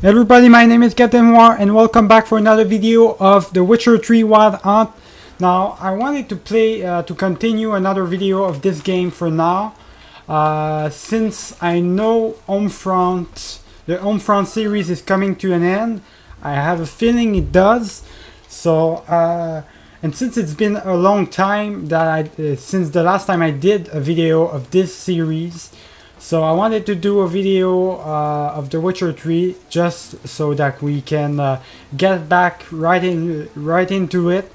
Everybody, my name is Captain War and welcome back for another video of The Witcher 3 Wild Hunt. Now, I wanted to play, to continue another video of this game for now. Since I know the Homefront series is coming to an end. I have a feeling it does. So, and since it's been a long time that since the last time I did a video of this series, so I wanted to do a video of The Witcher 3 just so that we can get back right into it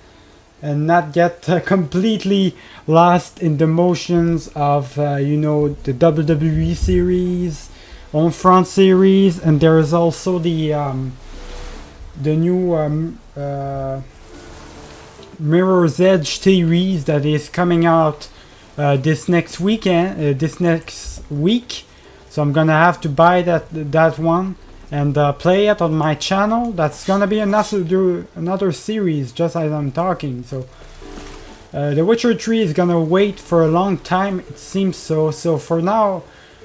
and not get completely lost in the motions of you know, the WWE series, Homefront series, and there is also the new Mirror's Edge series that is coming out this next week. So I'm gonna have to buy that one and play it on my channel. That's gonna be another series just as I'm talking. So The Witcher 3 is gonna wait for a long time, it seems so. So for now,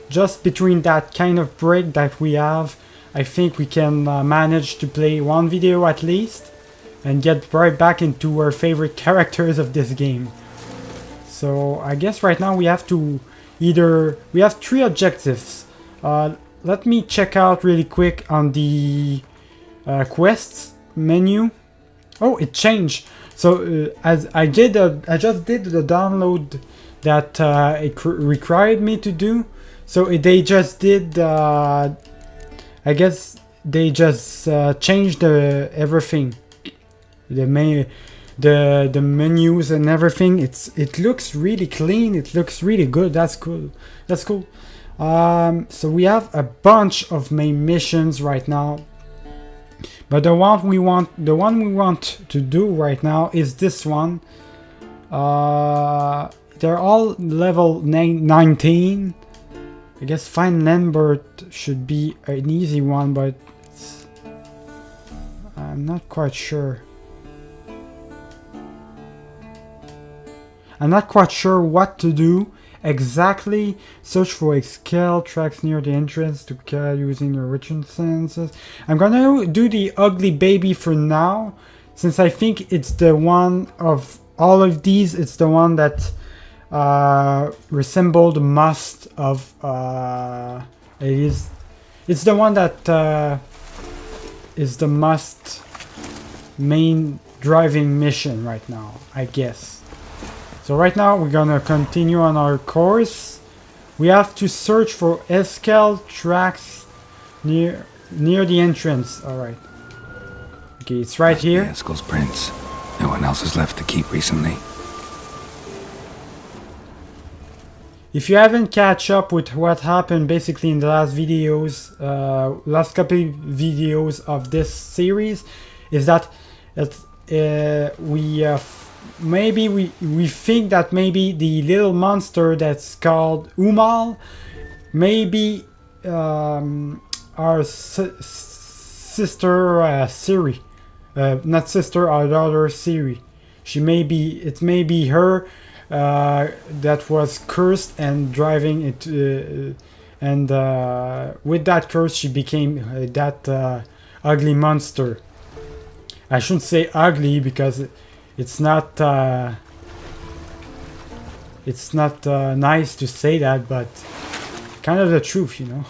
just between that kind of break that we have, I think we can manage to play one video at least and get right back into our favorite characters of this game. So I guess right now we have to we have three objectives. Let me check out really quick on the quests menu. Oh, it changed. So as I just did the download that it required me to do. So they just did. I guess they just changed everything. The menus and everything. It looks really clean. It looks really good. That's cool. That's cool. So we have a bunch of main missions right now, but the one we want to do right now is this one. They're all level 19. I guess find Lambert should be an easy one, but I'm not quite sure. I'm not quite sure what to do exactly. Search for Eskel tracks near the entrance to kill using your ritual senses. I'm gonna do the ugly baby for now, since I think it's the one of all of these. It's the one that resembled most of. It's the one that is the most main driving mission right now, I guess. So right now we're gonna continue on our course. We have to search for Eskel tracks near the entrance. All right. Okay, it's right here. Eskel's prints. No one else has left the keep recently. If you haven't catch up with what happened basically in the last videos, last couple videos of this series, is that maybe we think that maybe the little monster that's called Umal, maybe our sister Ciri, not sister, our daughter Ciri. It may be her that was cursed and driving it, and with that curse she became that ugly monster. I shouldn't say ugly because it's not nice to say that, but kind of the truth, you know.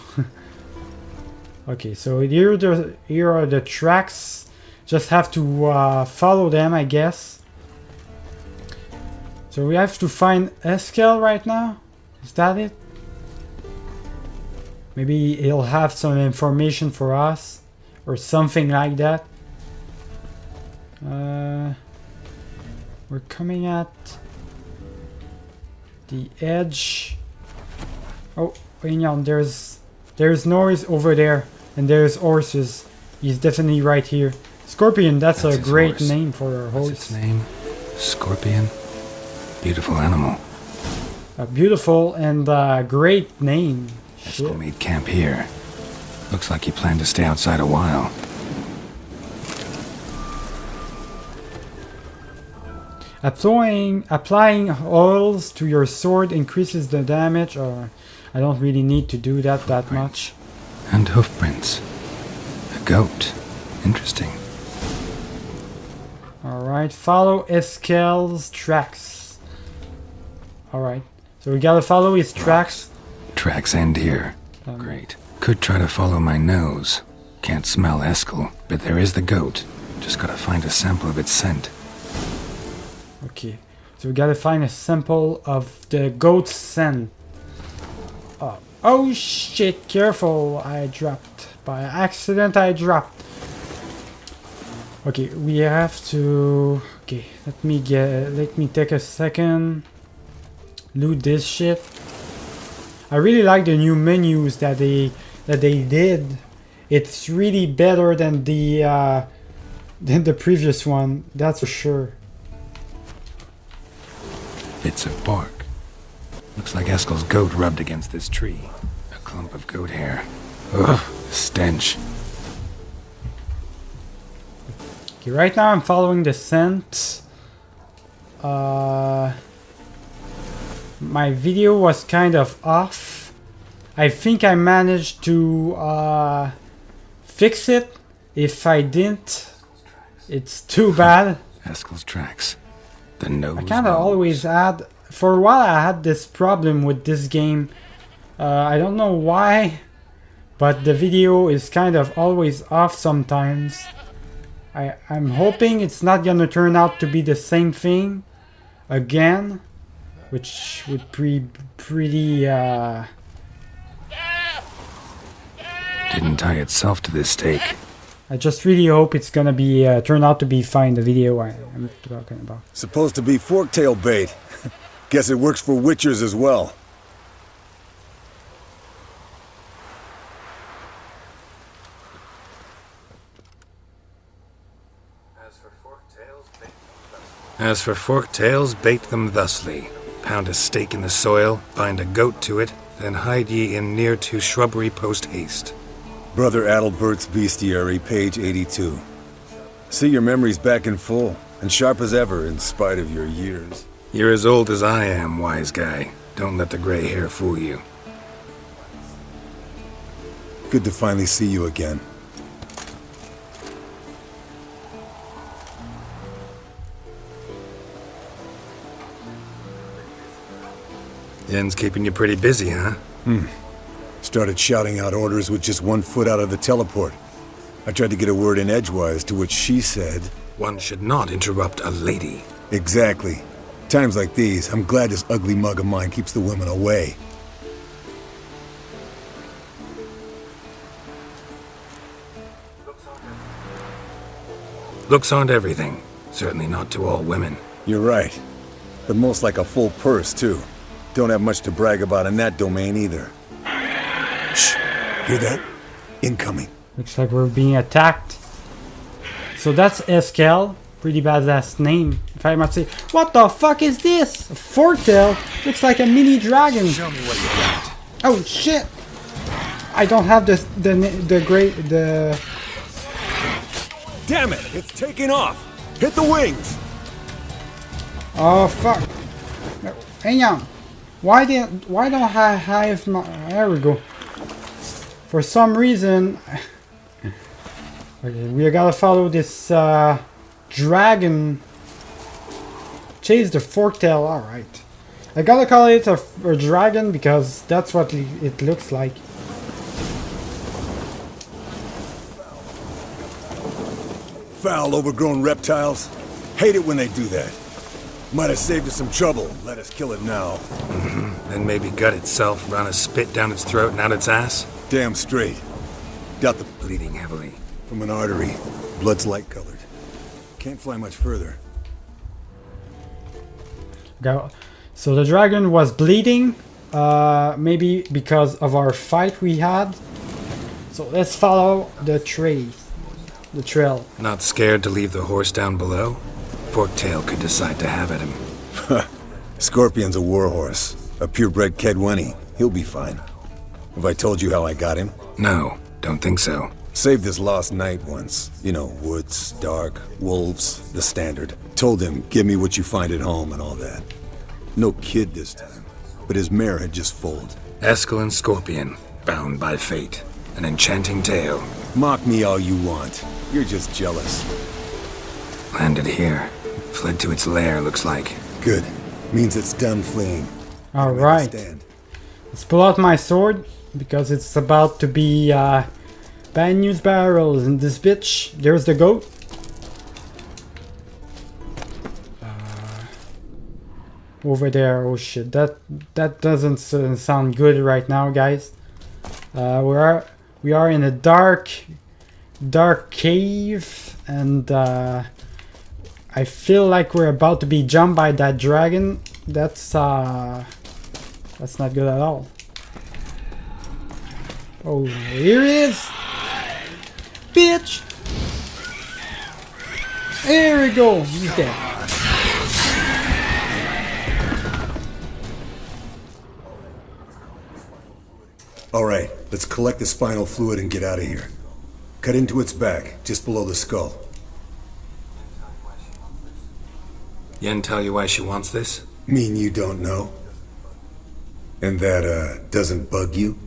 Okay, so here are the tracks. Just have to follow them, I guess. So we have to find Eskel right now. Is that it? Maybe he'll have some information for us or something like that. We're coming at the edge. Oh, hang on, there's noise over there, and there's horses. He's definitely right here. Scorpion, that's a great name for a horse. What's its name? Scorpion? Beautiful animal. A beautiful and great name. Eskel made camp here. Looks like he planned to stay outside a while. Applying oils to your sword increases the damage, or I don't really need to do that much. And hoof prints. A goat. Interesting. Alright, follow Eskel's tracks. Alright, so we gotta follow his tracks. Tracks end here. Great. Could try to follow my nose. Can't smell Eskel, but there is the goat. Just gotta find a sample of its scent. Okay, so we gotta find a sample of the goat's scent. Oh shit, careful, I dropped. By accident I dropped. Okay, we have to... Okay, let me take a second. Loot this shit. I really like the new menus that they did. It's really better than the previous one, that's for sure. Bits of bark. Looks like Eskel's goat rubbed against this tree. A clump of goat hair. Ugh, stench. Okay, right now I'm following the scent. My video was kind of off. I think I managed to fix it. If I didn't, it's too bad. Eskel's tracks. The nose. I kind of always had... For a while I had this problem with this game. I don't know why, but the video is kind of always off sometimes. I'm hoping it's not gonna turn out to be the same thing again, which would be pretty Didn't tie itself to this stake. I just really hope it's gonna be turn out to be fine, the video I'm talking about. Supposed to be forktail bait. Guess it works for witchers as well. As for forktails, bait them thusly. Pound a stake in the soil, bind a goat to it, then hide ye in near to shrubbery post haste. Brother Adalbert's Bestiary, page 82. See, your memory's back in full, and sharp as ever in spite of your years. You're as old as I am, wise guy. Don't let the gray hair fool you. Good to finally see you again. Yen's keeping you pretty busy, huh? Started shouting out orders with just 1 foot out of the teleport. I tried to get a word in edgewise, to which she said... One should not interrupt a lady. Exactly. Times like these, I'm glad this ugly mug of mine keeps the women away. Looks aren't everything. Certainly not to all women. You're right. But most like a full purse, too. Don't have much to brag about in that domain, either. Shh! Hear that? Incoming. Looks like we're being attacked. So that's Eskel. Pretty badass name, if I might say. What the fuck is this? A forktail? Looks like a mini dragon. Show me what you got. Oh shit! I don't have the Damn it! It's taking off! Hit the wings! Oh fuck! Hang on. Why don't I have my... There we go. For some reason... Okay, we gotta follow this dragon. Chase the forktail, alright. I gotta call it a dragon because that's what it looks like. Foul, overgrown reptiles. Hate it when they do that. Might have saved us some trouble. Let us kill it now. Then maybe gut itself, run a spit down its throat and out its ass. Damn straight. Got the Bleeding heavily. from an artery. Blood's light colored. Can't fly much further. So the dragon was bleeding, maybe because of our fight we had. So let's follow the trail. Not scared to leave the horse down below? Forktail could decide to have at him. Scorpion's a warhorse. A purebred Kedwenny. He'll be fine. Have I told you how I got him? No, don't think so. Saved this lost knight once. You know, woods, dark, wolves, the standard. Told him, give me what you find at home and all that. No kid this time, but his mare had just foaled. Eskel and Scorpion, bound by fate. An enchanting tale. Mock me all you want. You're just jealous. Landed here. Fled to its lair, looks like. Good. Means it's done fleeing. Alright. Stand. Let's pull out my sword, because it's about to be bad news barrels in this bitch. There's the goat. Over there. Oh shit, that doesn't sound good right now, guys. We are in a dark cave, and I feel like we're about to be jumped by that dragon. That's not good at all. Oh, here he is! Bitch! There we go, he's dead. Alright, let's collect the spinal fluid and get out of here. Cut into its back, just below the skull. Yen tell you why she wants this? Mean you don't know? And that, doesn't bug you?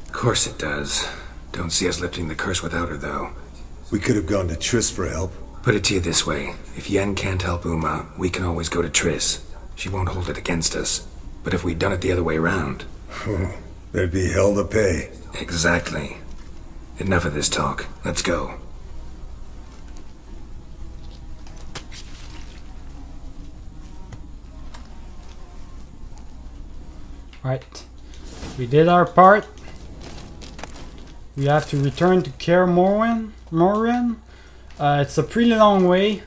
Of course it does. Don't see us lifting the curse without her, though. We could have gone to Triss for help. Put it to you this way. If Yen can't help Uma, we can always go to Triss. She won't hold it against us. But if we'd done it the other way around... There'd be hell to pay. Exactly. Enough of this talk. Let's go. Right. We did our part. We have to return to Kaer Morhen. It's a pretty long way.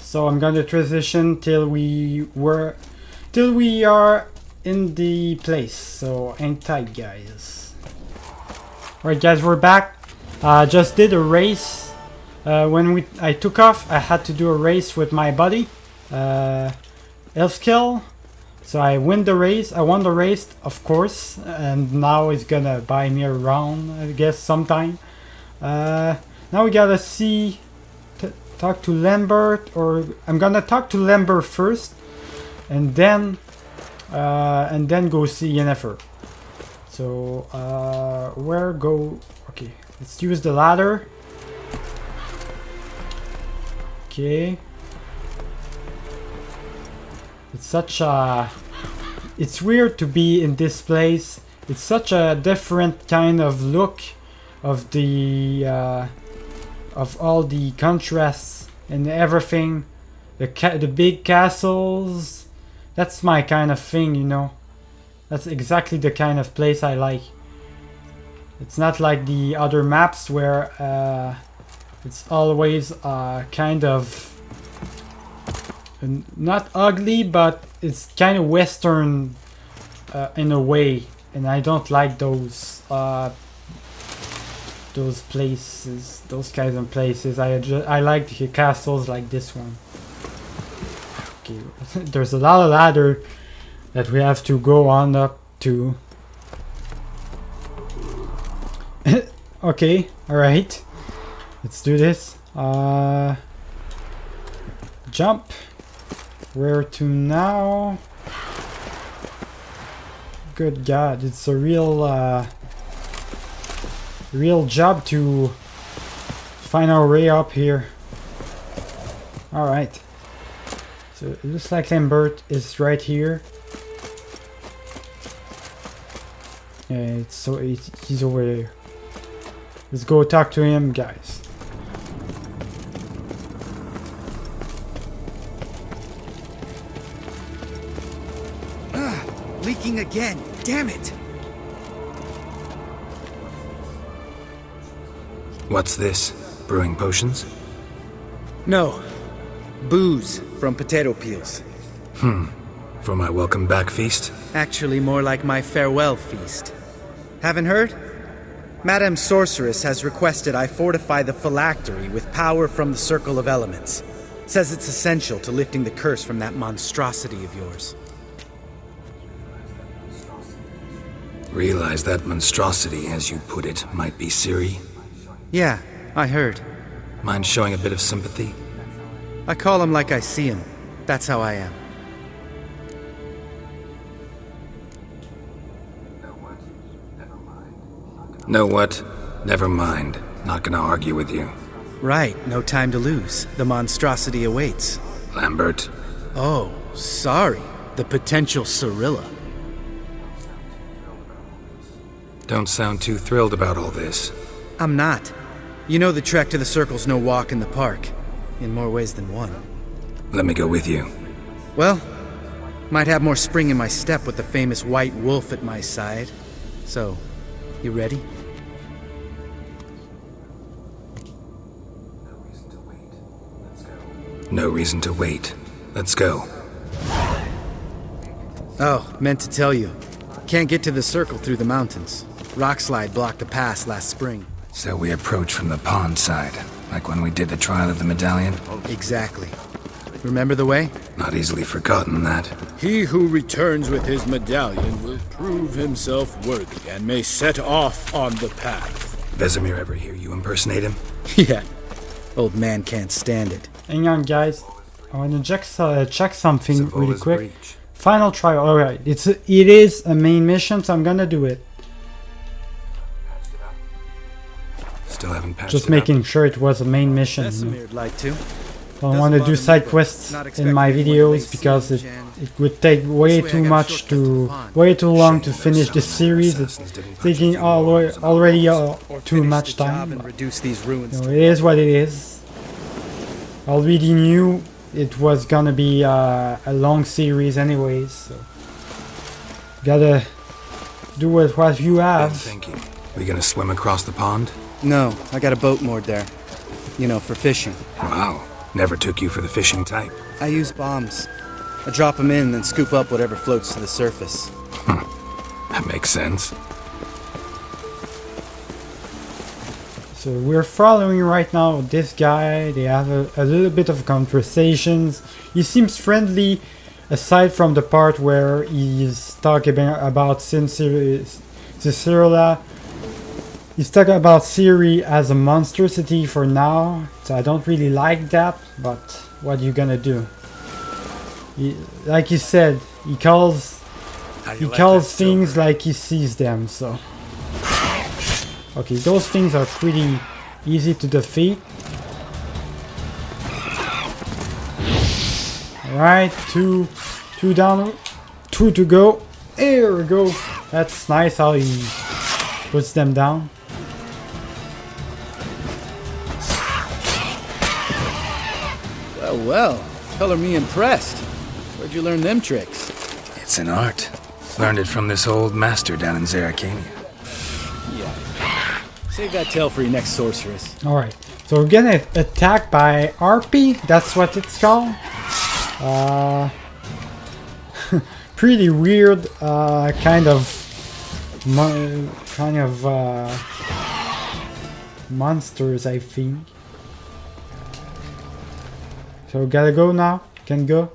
So I'm going to transition till we are in the place. So hang tight, guys. Alright guys, we're back. Just did a race. When I took off, I had to do a race with my buddy, Eskel. So I won the race, of course, and now he's gonna buy me around, I guess, sometime. Now we gotta talk to Lambert, or I'm gonna talk to Lambert first, and then go see Yennefer. So okay, let's use the ladder. Okay. It's weird to be in this place. It's such a different kind of look of the of all the contrasts and everything. The big castles. That's my kind of thing, you know. That's exactly the kind of place I like. It's not like the other maps where it's always kind of not ugly, but it's kind of Western in a way, and I don't like those places, those kinds of places. I like the castles like this one. Okay, there's a lot of ladder that we have to go on up to. Okay, all right, let's do this. Jump. Where to now? Good God, it's a real job to find our way up here. Alright. So it looks like Lambert is right here. Yeah, he's over there. Let's go talk to him, guys. Leaking again. Damn it. What's this? Brewing potions? No. Booze from potato peels. For my welcome back feast? Actually more like my farewell feast. Haven't heard? Madame Sorceress has requested I fortify the phylactery with power from the Circle of Elements. Says it's essential to lifting the curse from that monstrosity of yours. Realize that monstrosity, as you put it, might be Ciri? Yeah, I heard. Mind showing a bit of sympathy? I call him like I see him. That's how I am. Know what? Never mind. Not gonna argue with you. Right, no time to lose. The monstrosity awaits. Lambert. Oh, sorry. The potential Cirilla. Don't sound too thrilled about all this. I'm not. You know the trek to the Circle's no walk in the park. In more ways than one. Let me go with you. Well, might have more spring in my step with the famous white wolf at my side. So, you ready? No reason to wait. Let's go. Oh, meant to tell you. Can't get to the Circle through the mountains. Rockslide blocked the pass last spring. So we approach from the pond side, like when we did the trial of the medallion? Exactly. Remember the way? Not easily forgotten, that. He who returns with his medallion will prove himself worthy and may set off on the path. Vesemir ever hear you impersonate him? Yeah. Old man can't stand it. Hang on, guys. I want to check something really Savola's quick. breach. Final trial. All right, it is a main mission, so I'm gonna do it. Still haven't patched Just it making up. sure it was a main mission. You know. Vesimir'd like to. Don't want to do side quests in my videos because it would take way too much way too long to finish this series. It's taking already too much time. And reduce these ruins. You know, it is what it is. I already knew it was gonna be a long series anyways, so gotta do with what you Been have. thinking. We gonna swim across the pond? No, I got a boat moored there. You know, for fishing. Wow. Never took you for the fishing type. I use bombs. I drop them in, then scoop up whatever floats to the surface. That makes sense. So we're following right now this guy. They have a little bit of conversations. He seems friendly, aside from the part where he's talking about Cirilla. He's talking about Ciri as a monstrosity for now, so I don't really like that, but what are you gonna do? Like he said, he calls things like he sees them, so... Okay, those things are pretty easy to defeat. Alright, two down, 2 to go. There we go. That's nice how he puts them down. Well, color me impressed. Where'd you learn them tricks? It's an art. Learned it from this old master down in Zeracania. Yeah. Save that tale for your next sorceress. Alright, so we're getting attacked by RP, that's what it's called. Pretty weird, kind of monsters, I think. So we gotta go now. Can go.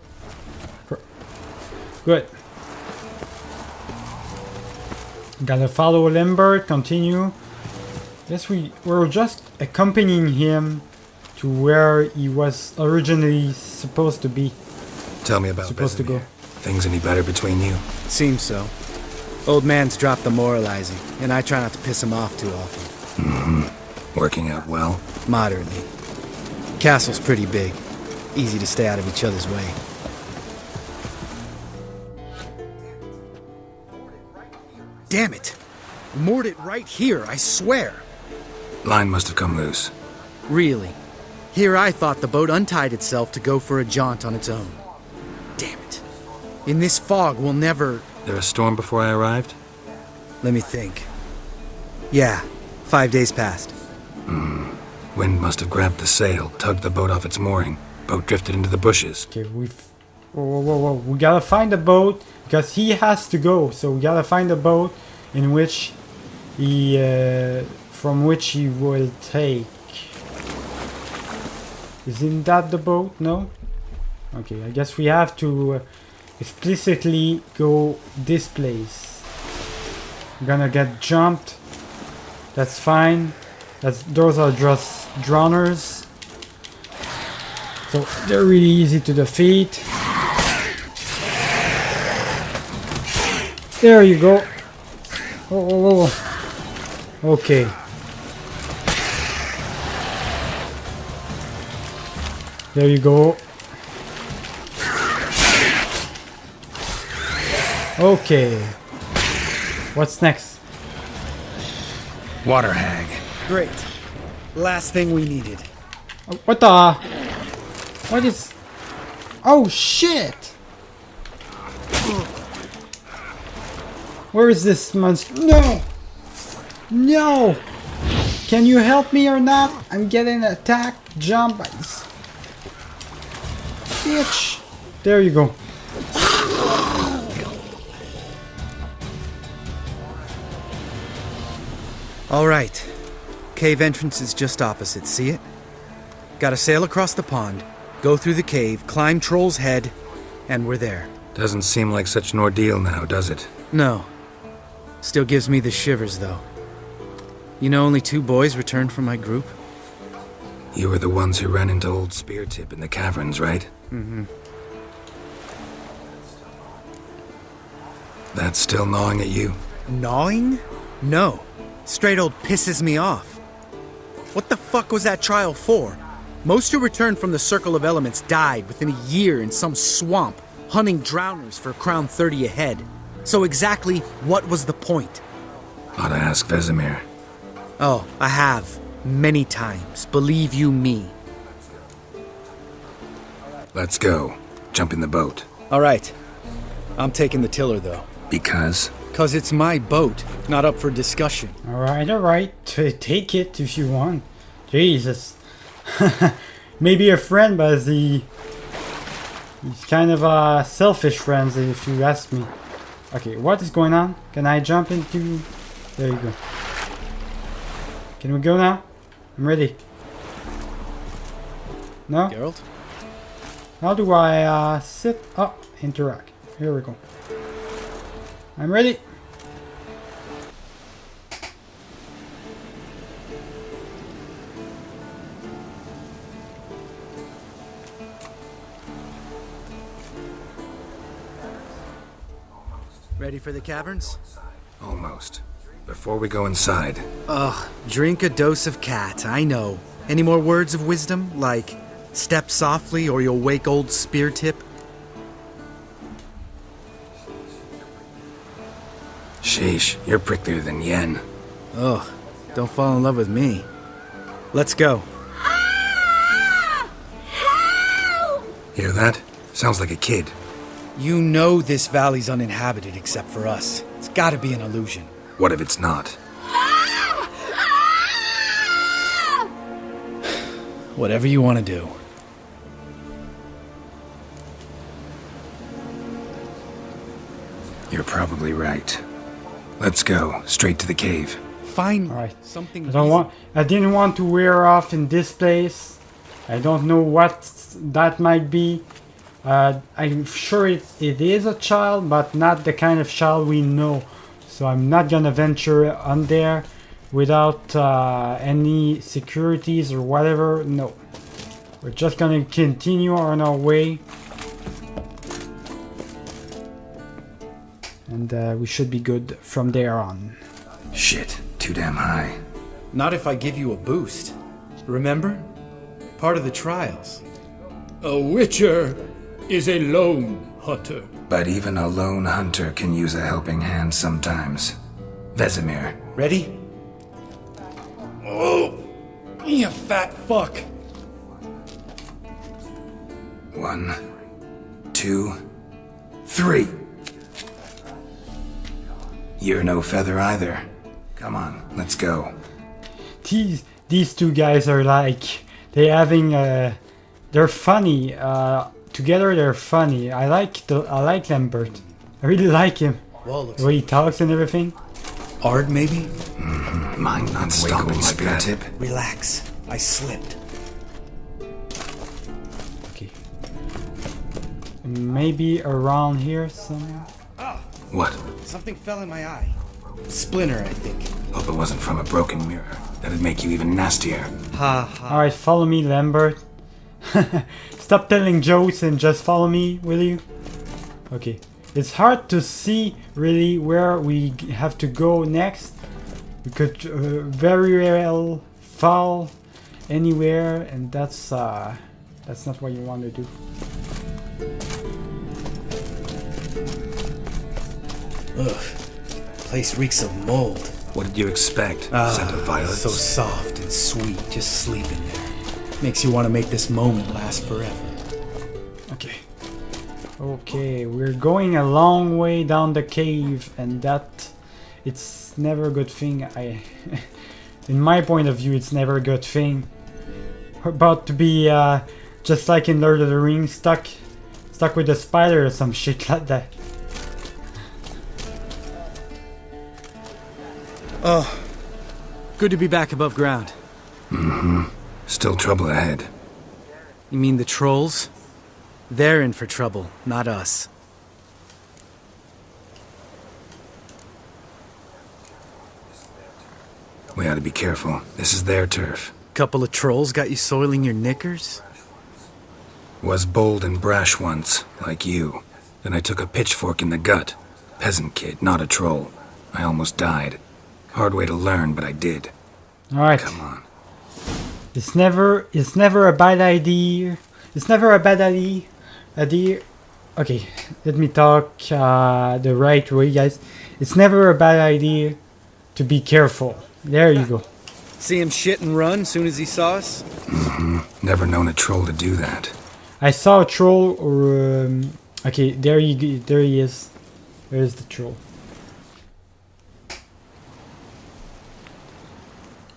Good. Gotta follow Lambert. Continue. Guess we're just accompanying him to where he was originally supposed to be. Tell me about Supposed to Vesemir. go. Things any better between you? Seems so. Old man's dropped the moralizing, and I try not to piss him off too often. Working out well? Moderately. Castle's pretty big. Easy to stay out of each other's way. Damn it! Moored it right here, I swear! Line must have come loose. Really? Here I thought the boat untied itself to go for a jaunt on its own. Damn it. In this fog, we'll never... There a storm before I arrived? Let me think. Yeah, 5 days passed. Wind must have grabbed the sail, tugged the boat off its mooring. Boat drifted into the bushes. Okay, whoa. We gotta find a boat because he has to go. So we gotta find a boat in which from which he will take. Isn't that the boat? No? Okay, I guess we have to explicitly go this place. I'm gonna get jumped. That's fine. Those are just drowners. So they're really easy to defeat. There you go. Oh. Okay. There you go. Okay. What's next? Water hag. Great. Last thing we needed. What the? What is... Oh shit! Where is this monster? No! No! Can you help me or not? I'm getting attacked. Jump. Bitch! There you go. Alright. Cave entrance is just opposite, see it? Gotta sail across the pond, go through the cave, climb Troll's Head, and we're there. Doesn't seem like such an ordeal now, does it? No. Still gives me the shivers, though. You know only 2 boys returned from my group? You were the ones who ran into old Speartip in the caverns, right? Mm-hmm. That's still gnawing at you? Gnawing? No. Straight old pisses me off. What the fuck was that trial for? Most who returned from the Circle of Elements died within a year in some swamp, hunting drowners for crown 30 a head. So exactly what was the point? Ought to ask Vesemir. Oh, I have. Many times. Believe you me. Let's go. Jump in the boat. Alright. I'm taking the tiller, though. Because? 'Cause it's my boat, not up for discussion. Alright. Take it if you want. Jesus. Maybe a friend, but he's kind of a selfish friend, if you ask me. Okay, what is going on? Can I jump into... There you go. Can we go now? I'm ready. No? Geralt? How do I sit? Oh, interact. Here we go. I'm ready. Ready for the caverns? Almost. Before we go inside. Ugh, drink a dose of cat, I know. Any more words of wisdom, like step softly or you'll wake old Speartip? Sheesh, you're pricklier than Yen. Ugh, don't fall in love with me. Let's go. Hear that? Sounds like a kid. You know this valley's uninhabited except for us. It's gotta be an illusion. What if it's not? Whatever you want to do. You're probably right. Let's go, straight to the cave. Find Alright. something. I didn't want to wear off in this place. I don't know what that might be. I'm sure it is a child, but not the kind of child we know. So I'm not gonna venture on there without any securities or whatever. No. We're just gonna continue on our way. And we should be good from there on. Shit, too damn high. Not if I give you a boost. Remember? Part of the trials. A witcher is a lone hunter. But even a lone hunter can use a helping hand sometimes. Vesemir. Ready? Oh, you fat fuck. 1, 2, 3. You're no feather either. Come on, let's go. These two guys are like they're funny. Together they're funny. I like Lambert. I really like him. Well, The way he talks and everything. Ard, maybe? Mind not stopping like that. Tip. Relax. I slipped. Okay. Maybe around here somewhere. What? Something fell in my eye. Splinter, I think. Hope it wasn't from a broken mirror. That'd make you even nastier. Ha ha. Alright, follow me, Lambert. Stop telling jokes and just follow me, will you? Okay. It's hard to see really where we have to go next. We could very well fall anywhere, and that's not what you want to do. Ugh. Place reeks of mold. What did you expect? Scent of violets? So soft and sweet, just sleeping there. Makes you want to make this moment last forever. Okay. Okay, we're going a long way down the cave, and it's never a good thing. In my point of view, it's never a good thing. We're about to be just like in Lord of the Rings, stuck with a spider or some shit like that. Oh, good to be back above ground. Mm-hmm. Still trouble ahead. You mean the trolls? They're in for trouble, not us. We ought to be careful. This is their turf. Couple of trolls got you soiling your knickers? Was bold and brash once, like you. Then I took a pitchfork in the gut. Peasant kid, not a troll. I almost died. Hard way to learn, but I did. Alright. Come on. It's never a bad idea. It's never a bad idea. Okay, let me talk the right way, guys. It's never a bad idea to be careful. There you go. See him shit and run soon as he saw us? Mm-hmm. Never known a troll to do that. I saw a troll, or okay, there he is. There's the troll.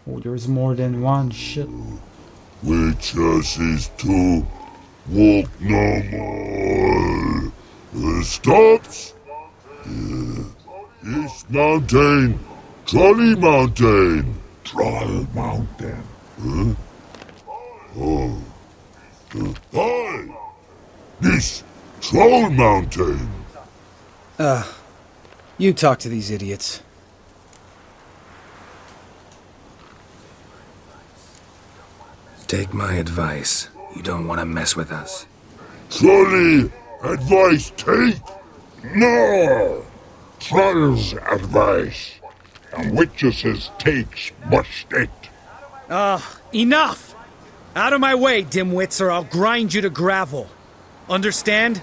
Oh, there's more than one. Shit. Witches is to walk no more. Stops. East Mountain, Trolley Mountain. Troll Mountain. Huh? Oh. Hi. This Troll Mountain. You talk to these idiots. Take my advice. You don't want to mess with us. Trolley advice take? No. Troll's advice. And witches takes must it. Enough! Out of my way, dimwits, or I'll grind you to gravel. Understand?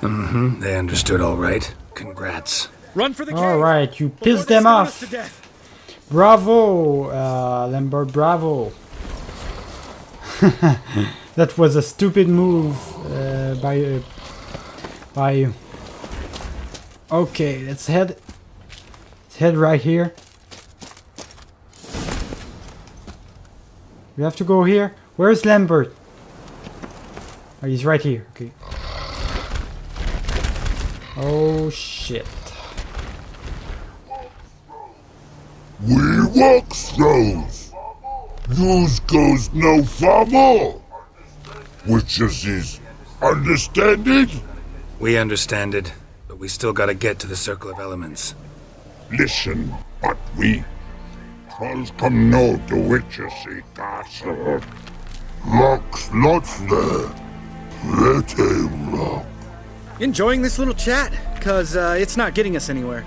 Mm-hmm. They understood all right. Congrats. Run for the cave! Alright, you before pissed they them stone us off. to death. Bravo, Lambert, bravo. That was a stupid move by you. Okay, let's head right here. We have to go here. Where's Lambert? Oh, he's right here. Okay. Oh shit. We walk throws. News goes no far more. Witches is understand it? We understand it, but we still gotta get to the Circle of Elements. Listen, but we trolls come know the witches see castle. Locks not there. Pretty rock. Enjoying this little chat? Cause it's not getting us anywhere.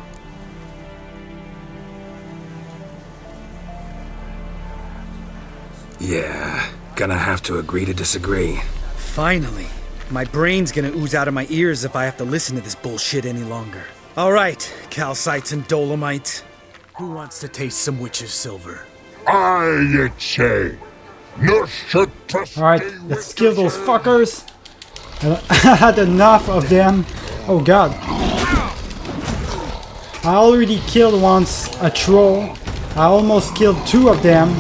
Yeah, gonna have to agree to disagree. Finally. My brain's gonna ooze out of my ears if I have to listen to this bullshit any longer. Alright, calcites and dolomites. Who wants to taste some witch's silver? I say. No should trust. Alright, let's kill those fuckers. I had enough of them. Oh god. I already killed once a troll. I almost killed 2 of them.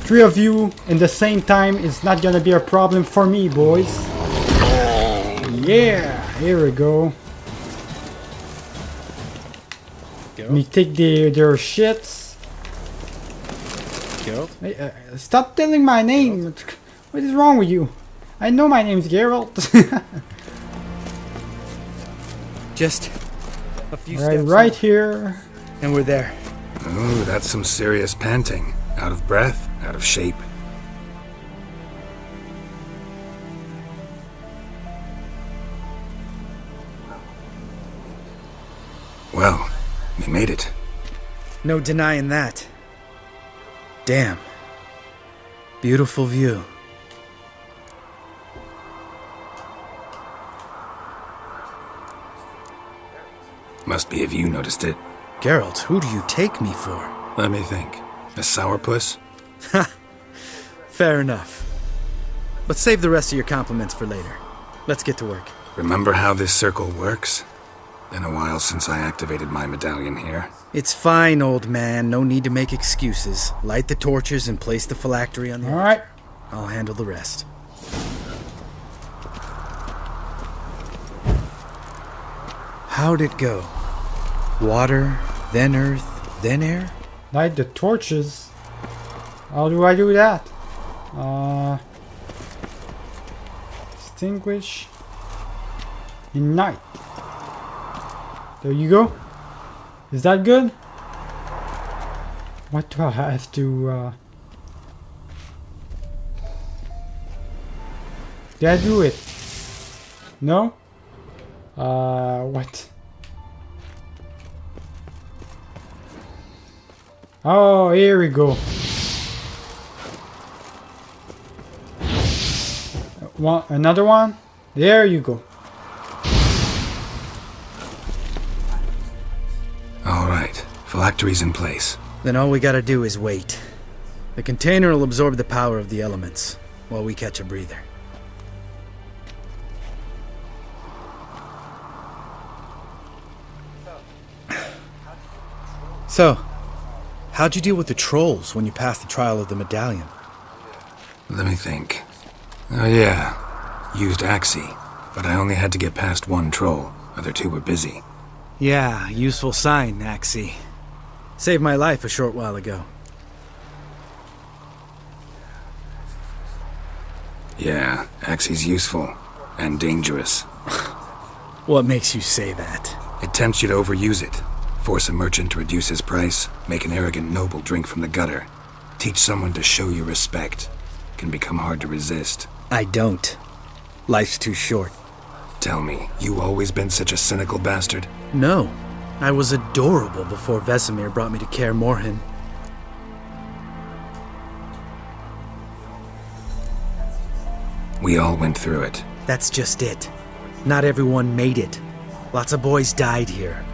3 of you in the same time is not gonna be a problem for me, boys. Yeah, here we go. Let me take their shits. Geralt? Hey, stop telling my name. What is wrong with you? I know my name's Geralt. Just a few Alright, steps right up, here. and we're there. Ooh, that's some serious panting. Out of breath, out of shape. Well, we made it. No denying that. Damn. Beautiful view. Must be if you noticed it. Geralt, who do you take me for? Let me think. A sourpuss? Fair enough. But save the rest of your compliments for later. Let's get to work. Remember how this circle works? Been a while since I activated my medallion here. It's fine, old man. No need to make excuses. Light the torches and place the phylactery on the... Alright. I'll handle the rest. How'd it go? Water, then earth, then air? Light the torches. How do I do that? Extinguish. Ignite. There you go. Is that good? What do I have to... Did I do it? No? What? Oh, here we go. Another one? There you go. Alright, phylactery's in place. Then all we gotta do is wait. The container will absorb the power of the elements, while we catch a breather. So, how'd you deal with the trolls when you passed the trial of the medallion? Let me think. Oh yeah, used Axie, but I only had to get past one troll. Other two were busy. Yeah, useful sign, Axie. Saved my life a short while ago. Yeah, Axie's useful. And dangerous. What makes you say that? It tempts you to overuse it. Force a merchant to reduce his price, make an arrogant noble drink from the gutter. Teach someone to show you respect. Can become hard to resist. I don't. Life's too short. Tell me, you always been such a cynical bastard? No. I was adorable before Vesemir brought me to Kaer Morhen. We all went through it. That's just it. Not everyone made it. Lots of boys died here.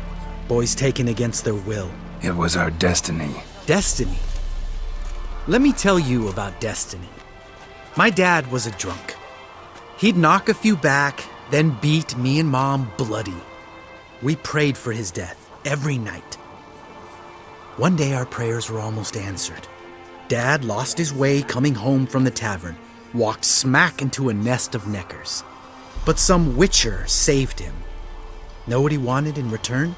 Boys taken against their will. It was our destiny. Destiny? Let me tell you about destiny. My dad was a drunk. He'd knock a few back, then beat me and Mom bloody. We prayed for his death every night. One day our prayers were almost answered. Dad lost his way coming home from the tavern, walked smack into a nest of neckers. But some witcher saved him. Know what he wanted in return?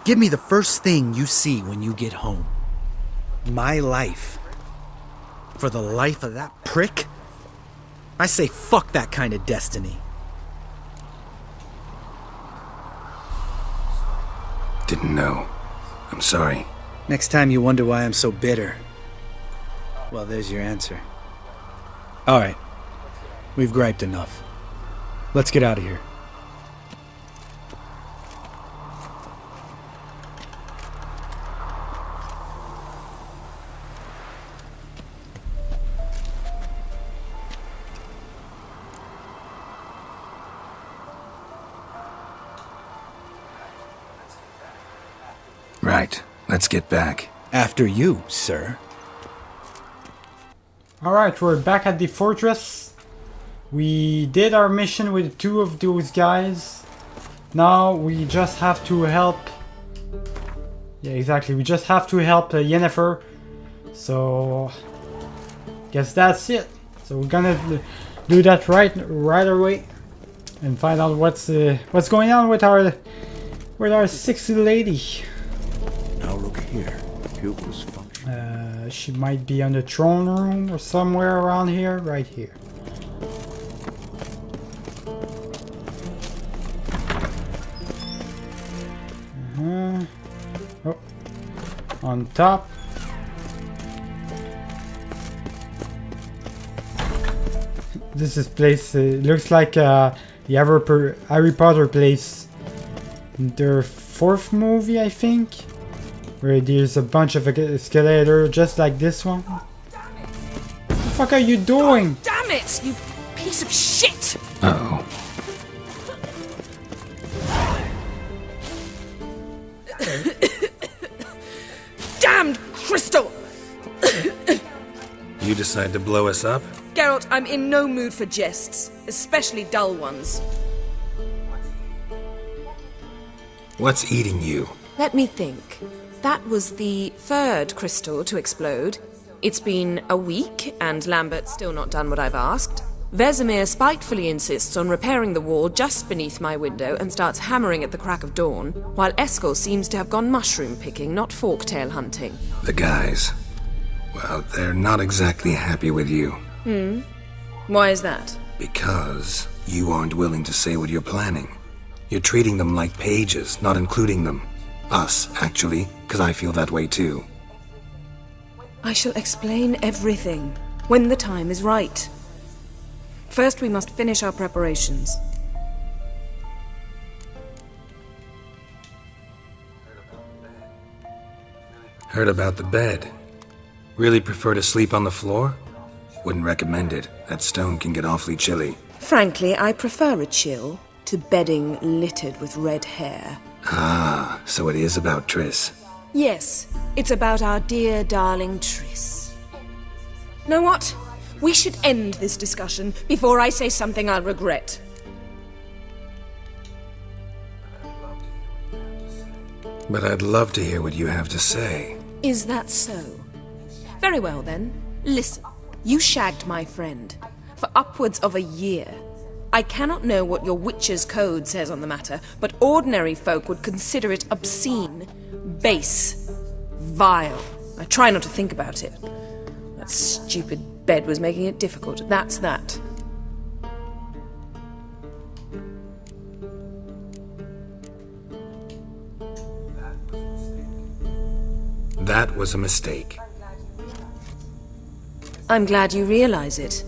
Give me the first thing you see when you get home. My life. For the life of that prick? I say fuck that kind of destiny. Didn't know. I'm sorry. Next time you wonder why I'm so bitter, well, there's your answer. All right. We've griped enough. Let's get out of here. Right. Let's get back. After you, sir. Alright, we're back at the fortress. We did our mission with two of those guys. Now we just have to help... Yeah, exactly. We just have to help Yennefer. So... guess that's it. So we're gonna do that right away. And find out what's going on with our sexy lady. Now look here. Pupils function. She might be on the throne room or somewhere around here. Right here. Oh. On top. This is place. Looks like the Harry Potter place. Their 4th movie, I think, where there's a bunch of escalators just like this one. What the fuck are you doing? Oh, damn it, you piece of shit! Uh-oh. Damned crystal! You decide to blow us up? Geralt, I'm in no mood for jests, especially dull ones. What's eating you? Let me think. That was the 3rd crystal to explode. It's been a week, and Lambert's still not done what I've asked. Vesemir spitefully insists on repairing the wall just beneath my window and starts hammering at the crack of dawn, while Eskel seems to have gone mushroom picking, not forktail hunting. The guys. Well, they're not exactly happy with you. Why is that? Because you aren't willing to say what you're planning. You're treating them like pages, not including them. Us, actually, because I feel that way too. I shall explain everything when the time is right. First, we must finish our preparations. Heard about the bed. Really prefer to sleep on the floor? Wouldn't recommend it. That stone can get awfully chilly. Frankly, I prefer a chill to bedding littered with red hair. Ah, so it is about Triss. Yes, it's about our dear darling Triss. Know what? We should end this discussion before I say something I'll regret. But I'd love to hear what you have to say. Is that so? Very well then. Listen, you shagged my friend for upwards of a year. I cannot know what your witch's code says on the matter, but ordinary folk would consider it obscene, base, vile. I try not to think about it. That stupid bed was making it difficult. That's that. That was a mistake. I'm glad you realize it.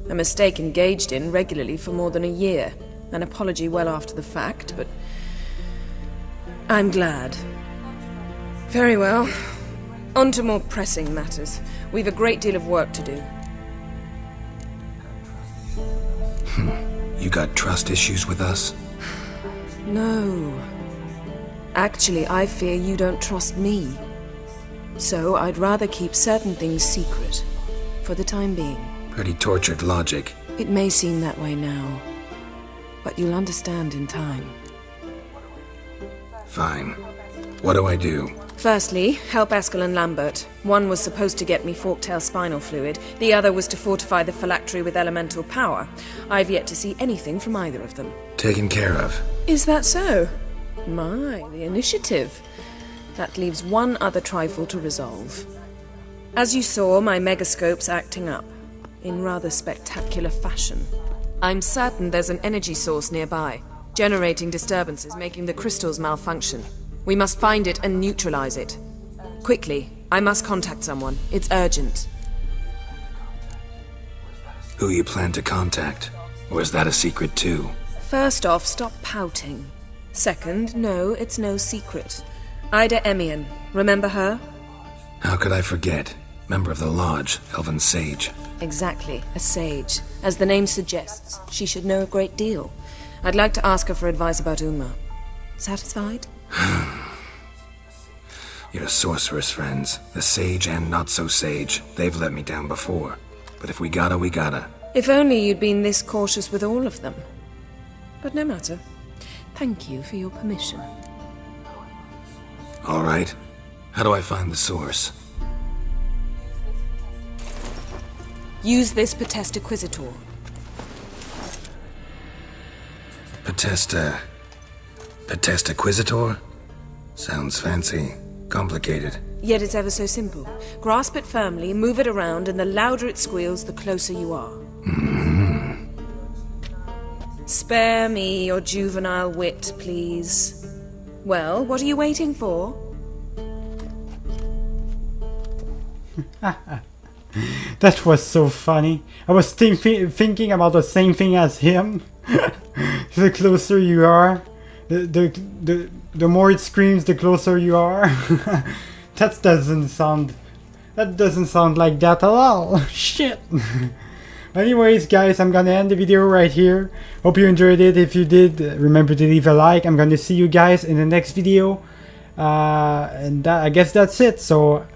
A mistake engaged in regularly for more than a year. An apology well after the fact, but I'm glad. Very well. On to more pressing matters. We've a great deal of work to do. You got trust issues with us? No. Actually, I fear you don't trust me. So I'd rather keep certain things secret, for the time being. Pretty tortured logic. It may seem that way now, but you'll understand in time. Fine. What do I do? Firstly, help Eskel and Lambert. One was supposed to get me forktail spinal fluid, the other was to fortify the phylactery with elemental power. I've yet to see anything from either of them. Taken care of. Is that so? My, the initiative. That leaves one other trifle to resolve. As you saw, my megascope's acting up, in rather spectacular fashion. I'm certain there's an energy source nearby, generating disturbances, making the crystals malfunction. We must find it and neutralize it. Quickly, I must contact someone. It's urgent. Who you plan to contact? Or is that a secret too? First off, stop pouting. Second, no, it's no secret. Ida Emian. Remember her? How could I forget? Member of the Lodge, Elven Sage. Exactly, a sage. As the name suggests, she should know a great deal. I'd like to ask her for advice about Uma. Satisfied? Your sorceress friends, the sage and not-so-sage, they've let me down before. But if we gotta, we gotta. If only you'd been this cautious with all of them. But no matter. Thank you for your permission. All right. How do I find the source? Use this Potestaquisitor. Potestaquisitor? Sounds fancy. Complicated. Yet it's ever so simple. Grasp it firmly, move it around, and the louder it squeals, the closer you are. Spare me your juvenile wit, please. Well, what are you waiting for? That was so funny. I was thinking about the same thing as him. The closer you are, the more it screams, the closer you are. That doesn't sound like that at all. Shit. Anyways, guys, I'm gonna end the video right here. Hope you enjoyed it. If you did, remember to leave a like. I'm gonna see you guys in the next video. And I guess that's it. So